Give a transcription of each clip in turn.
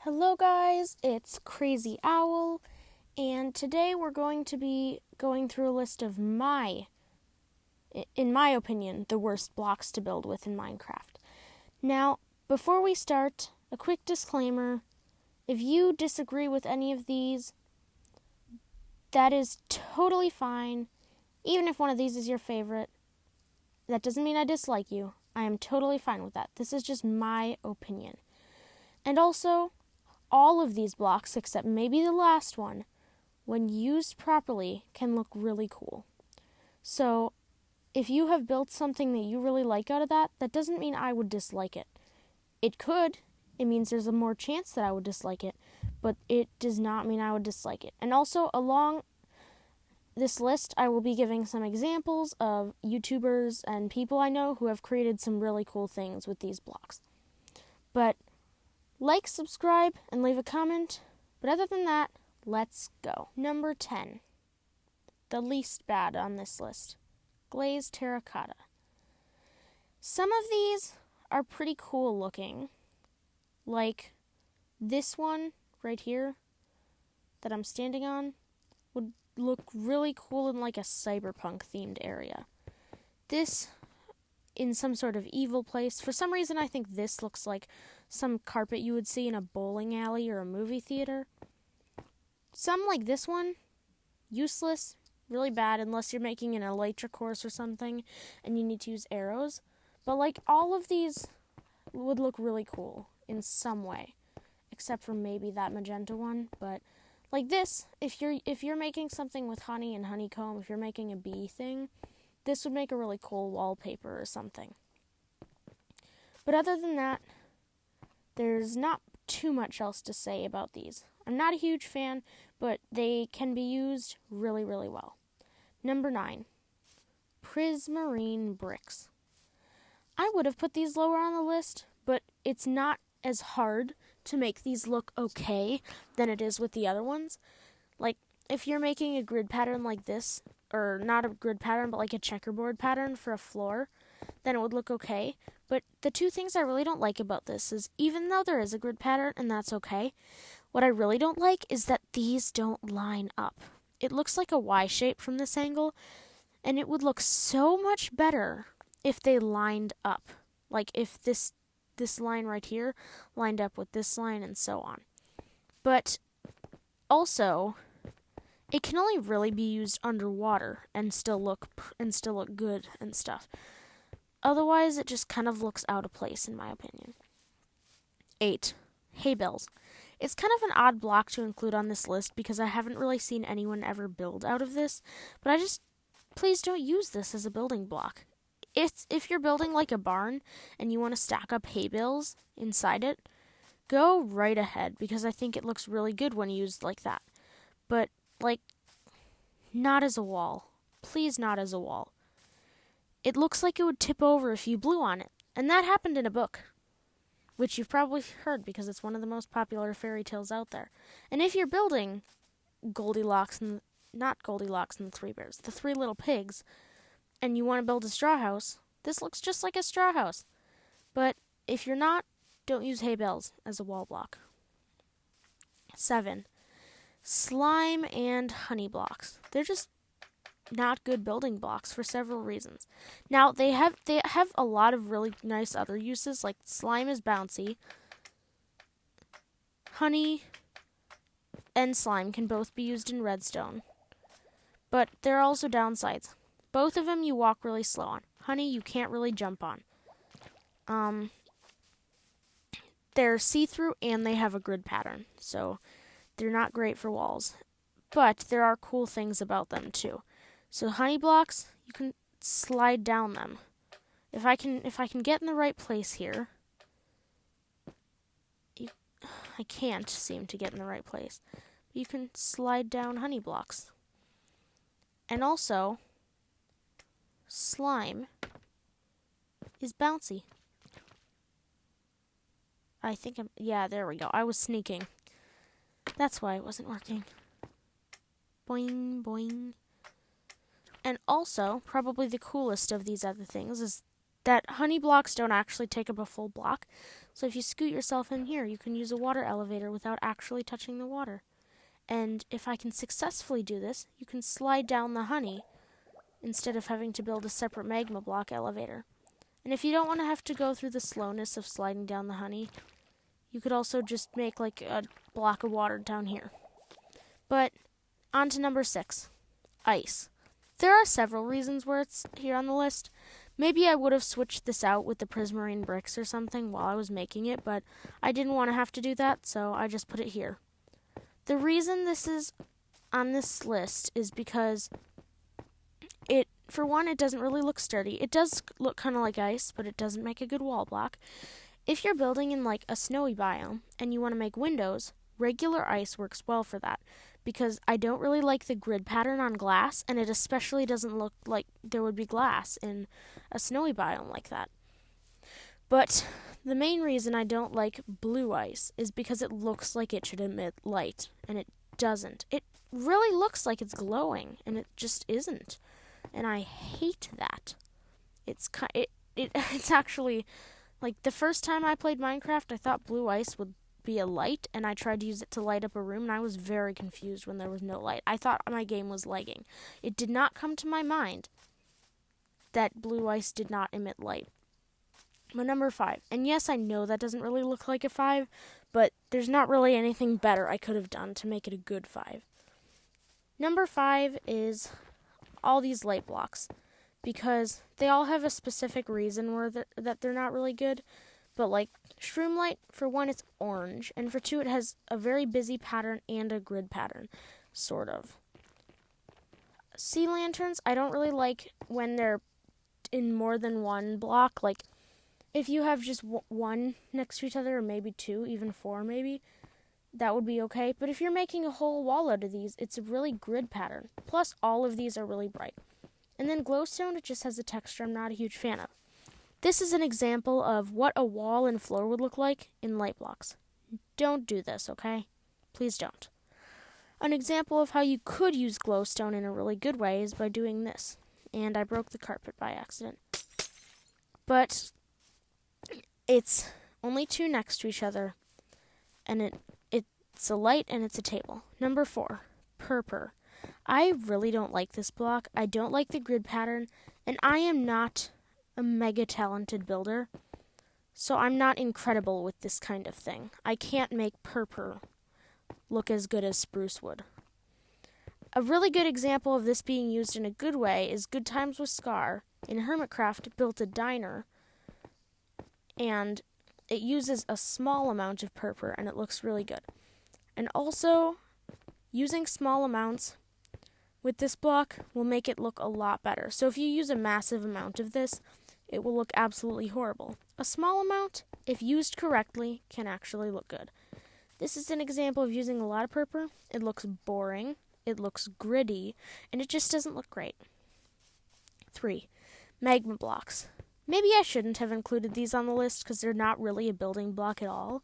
Hello guys, it's Crazy Owl, and today we're going to be going through a list of in my opinion, the worst blocks to build with in Minecraft. Now, before we start, a quick disclaimer. If you disagree with any of these, that is totally fine. Even if one of these is your favorite, that doesn't mean I dislike you. I am totally fine with that. This is just my opinion. And also, all of these blocks, except maybe the last one, when used properly, can look really cool. So, if you have built something that you really like out of that doesn't mean I would dislike it. It could. It means there's a more chance that I would dislike it, but it does not mean I would dislike it. And also, along this list, I will be giving some examples of YouTubers and people I know who have created some really cool things with these blocks. But like, subscribe, and leave a comment. But other than that, let's go. Number 10. The least bad on this list. Glazed Terracotta. Some of these are pretty cool looking. Like this one right here that I'm standing on would look really cool in like a cyberpunk themed area. This in some sort of evil place. For some reason, I think this looks like some carpet you would see in a bowling alley or a movie theater. Some like this one, useless, really bad unless you're making an elytra course or something and you need to use arrows. But like all of these would look really cool in some way, except for maybe that magenta one. But like this, if you're making something with honey and honeycomb, if you're making a bee thing, this would make a really cool wallpaper or something. But other than that, there's not too much else to say about these. I'm not a huge fan, but they can be used really, really well. Number 9. Prismarine bricks. I would have put these lower on the list, but it's not as hard to make these look okay than it is with the other ones. Like, if you're making a grid pattern like this, or not a grid pattern, but like a checkerboard pattern for a floor, then it would look okay. But the two things I really don't like about this is, even though there is a grid pattern, and that's okay, what I really don't like is that these don't line up. It looks like a Y shape from this angle, and it would look so much better if they lined up. Like if this line right here lined up with this line and so on. But also, it can only really be used underwater and still look good and stuff. Otherwise, it just kind of looks out of place, in my opinion. 8. Hay bales. It's kind of an odd block to include on this list because I haven't really seen anyone ever build out of this, but please don't use this as a building block. If you're building like a barn and you want to stack up hay bales inside it, go right ahead because I think it looks really good when used like that. But like, not as a wall. Please, not as a wall. It looks like it would tip over if you blew on it. And that happened in a book, which you've probably heard because it's one of the most popular fairy tales out there. And if you're building not Goldilocks and the Three Bears, the Three Little Pigs, and you want to build a straw house, this looks just like a straw house. But if you're not, don't use hay bales as a wall block. 7. Slime and honey blocks. They're just not good building blocks for several reasons. Now, they have a lot of really nice other uses, like slime is bouncy. Honey and slime can both be used in redstone. But there are also downsides. Both of them you walk really slow on. Honey you can't really jump on. They're see-through and they have a grid pattern, so they're not great for walls. But there are cool things about them too. So honey blocks, you can slide down them. If I can get in the right place here. I can't seem to get in the right place. You can slide down honey blocks. And also, slime is bouncy. Yeah, there we go. I was sneaking. That's why it wasn't working. Boing, boing. And also, probably the coolest of these other things is that honey blocks don't actually take up a full block, So if you scoot yourself in here, you can use a water elevator without actually touching the water. And if I can successfully do this, you can slide down the honey instead of having to build a separate magma block elevator. And if you don't want to have to go through the slowness of sliding down the honey, you could also just make like a block of water down here. But on to number 6, ice. There are several reasons where it's here on the list. Maybe I would have switched this out with the Prismarine bricks or something while I was making it, but I didn't want to have to do that, so I just put it here. The reason this is on this list is because for one, it doesn't really look sturdy. It does look kind of like ice, but it doesn't make a good wall block. If you're building in like a snowy biome and you want to make windows, regular ice works well for that, because I don't really like the grid pattern on glass, and it especially doesn't look like there would be glass in a snowy biome like that. But the main reason I don't like blue ice is because it looks like it should emit light, and it doesn't. It really looks like it's glowing, and it just isn't. And I hate that. It's actually, like, the first time I played Minecraft, I thought blue ice would be a light, and I tried to use it to light up a room, and I was very confused when there was no light. I thought my game was lagging. It did not come to my mind that blue ice did not emit light. But number 5, and yes, I know that doesn't really look like a 5, but there's not really anything better I could have done to make it a good 5. Number 5 is all these light blocks, because they all have a specific reason that they're not really good. But like shroom light, for one, it's orange, and for 2, it has a very busy pattern and a grid pattern, sort of. Sea lanterns, I don't really like when they're in more than one block. Like, if you have just one next to each other, or maybe 2, even 4 maybe, that would be okay. But if you're making a whole wall out of these, it's a really grid pattern. Plus, all of these are really bright. And then glowstone, it just has a texture I'm not a huge fan of. This is an example of what a wall and floor would look like in light blocks. Don't do this, okay? Please don't. An example of how you could use glowstone in a really good way is by doing this. And I broke the carpet by accident. But it's only 2 next to each other, and it's a light and it's a table. Number 4, Purpur. I really don't like this block. I don't like the grid pattern, and I am not a mega talented builder, so I'm not incredible with this kind of thing. I can't make Purpur look as good as spruce wood. A really good example of this being used in a good way is Good Times with Scar. In Hermitcraft, built a diner, and it uses a small amount of Purpur, and it looks really good. And also, using small amounts with this block will make it look a lot better. So if you use a massive amount of this, it will look absolutely horrible. A small amount, if used correctly, can actually look good. This is an example of using a lot of Purpur. It looks boring, it looks gritty, and it just doesn't look great. 3, magma blocks. Maybe I shouldn't have included these on the list because they're not really a building block at all,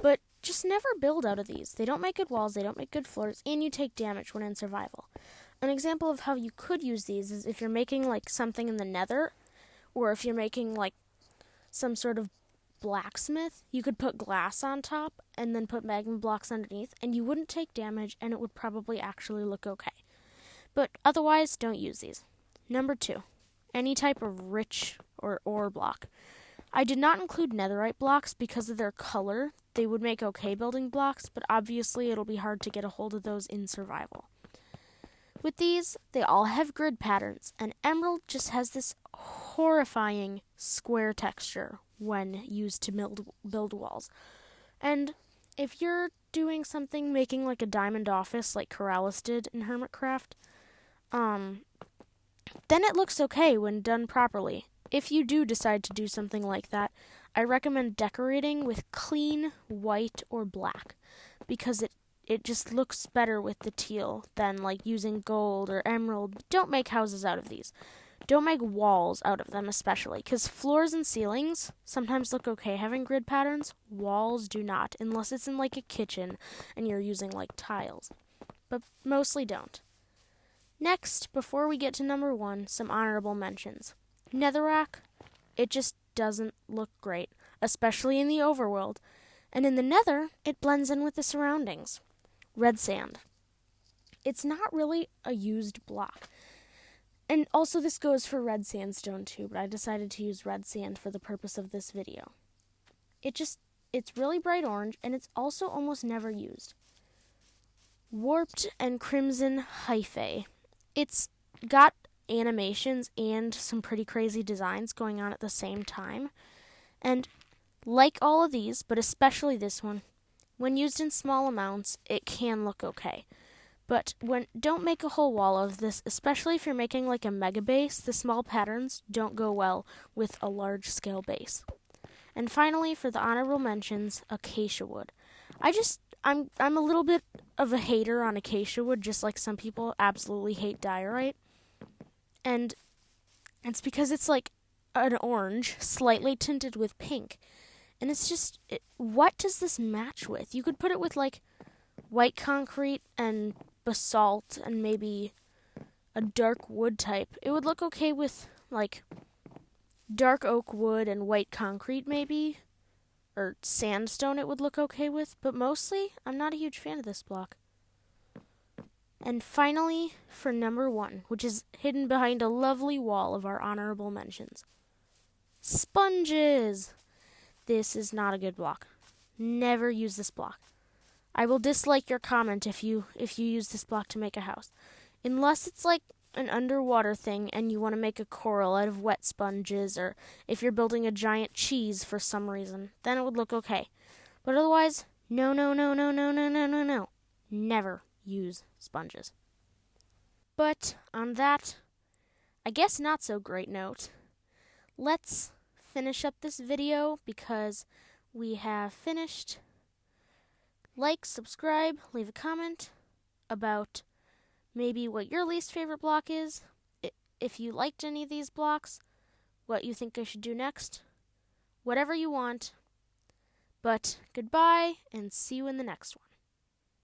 but just never build out of these. They don't make good walls, they don't make good floors, and you take damage when in survival. An example of how you could use these is if you're making like something in the nether, or if you're making like some sort of blacksmith, you could put glass on top and then put magma blocks underneath, and you wouldn't take damage, and it would probably actually look okay. But otherwise, don't use these. Number 2, any type of rich or ore block. I did not include netherite blocks because of their color. They would make okay building blocks, but obviously it'll be hard to get a hold of those in survival. With these, they all have grid patterns, and emerald just has this horrifying square texture when used to build walls. And if you're doing something, making like a diamond office like Corrales did in Hermitcraft, then it looks okay when done properly. If you do decide to do something like that, I recommend decorating with clean white or black, because it just looks better with the teal than like using gold or emerald. Don't make houses out of these. Don't make walls out of them especially, because floors and ceilings sometimes look okay having grid patterns. Walls do not, unless it's in like a kitchen and you're using like tiles. But mostly don't. Next, before we get to number 1, some honorable mentions. Netherrack, it just doesn't look great. especially in the overworld. And in the nether, it blends in with the surroundings. Red sand. It's not really a used block. And also this goes for red sandstone too, but I decided to use red sand for the purpose of this video. It's really bright orange, and it's also almost never used. Warped and Crimson Hyphae. It's got animations and some pretty crazy designs going on at the same time. And like all of these, but especially this one, when used in small amounts, it can look okay. But don't make a whole wall of this, especially if you're making like a mega base. The small patterns don't go well with a large scale base. And finally, for the honorable mentions, acacia wood. I'm a little bit of a hater on acacia wood, just like some people absolutely hate diorite. And it's because it's like an orange, slightly tinted with pink. And it's just, what does this match with? You could put it with like white concrete and basalt and maybe a dark wood type. It would look okay with like dark oak wood and white concrete maybe, or sandstone it would look okay with, but mostly I'm not a huge fan of this block. And finally, for number 1, which is hidden behind a lovely wall of our honorable mentions, sponges. This is not a good block. Never use this block. I will dislike your comment if you use this block to make a house. Unless it's like an underwater thing and you want to make a coral out of wet sponges, or if you're building a giant cheese for some reason, then it would look okay. But otherwise, no. Never use sponges. But on that, I guess not so great note, let's finish up this video because we have finished. Like, subscribe, leave a comment about maybe what your least favorite block is, if you liked any of these blocks, what you think I should do next, whatever you want. But goodbye, and see you in the next one.